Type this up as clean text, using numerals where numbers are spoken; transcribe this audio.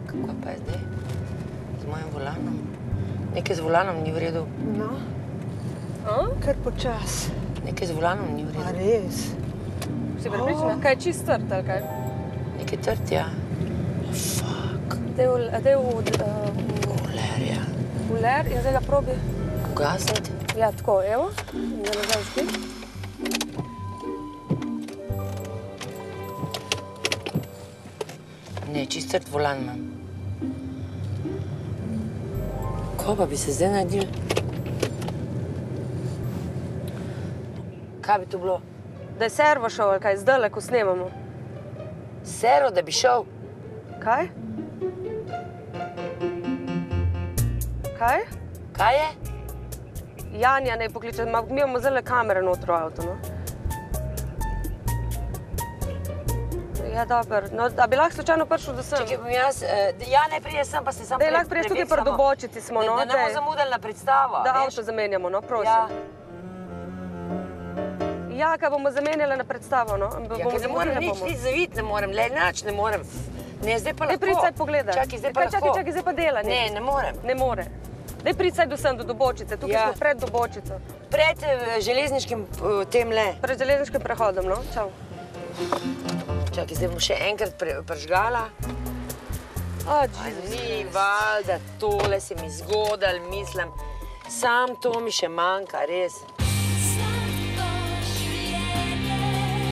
Kako pa je zdaj? Z mojim volanom? Nekaj z volanom ni v redu. No, kar počas. Nekaj z volanom ni v redu. A res? Si prepričana? Kaj je čist trd, ali kaj? Nekaj trd, ja. Fuck. Dej v Uler, ja. uler in zdaj ga probi. Ugasniti? Ja, tako, evo. In da nazaj špi. Ne, čist trd volan imam. Ko pa bi se zdaj naredil? Kaj bi to bilo? Da je servo šel, ali kaj, zdajle, ko snemamo. Sero, da bi šel? Kaj? Kaj? Kaj je? Janja ne pokliče, mi imamo zdajle kamere notro v avto, no. Ja, dober. No, a bi lahko slučajno prišel do sem? Čekaj, bom jaz... Ja, ne prije sem, pa se sam Dej, lahko priješ tukaj pri Dobočici smo, no. Da ne bomo zamudili na predstavo, Da veš? avto zamenjamo, no, prosim. Ja. Ja, kaj bomo zamenjali na predstavo, no. Ja, ker ne morem nič zaviti, ne morem, le nič ne morem. Ne, zdaj pa lahko. Dej, prid saj pogledaj. Čakaj, zdaj pa lahko. Čakaj, zdaj pa dela. Ne, ne morem. Ne more. Dej, prid saj do sem, do Dobočice. Tukaj smo pred Dobočico. Pred železniškim temle. Pred železniškim prehodom, no. Čau. Čakaj, zdaj bom še enkrat pržgala. Ni valjda, tole se mi zgodilo, mislim. Sam to mi še manjka, res.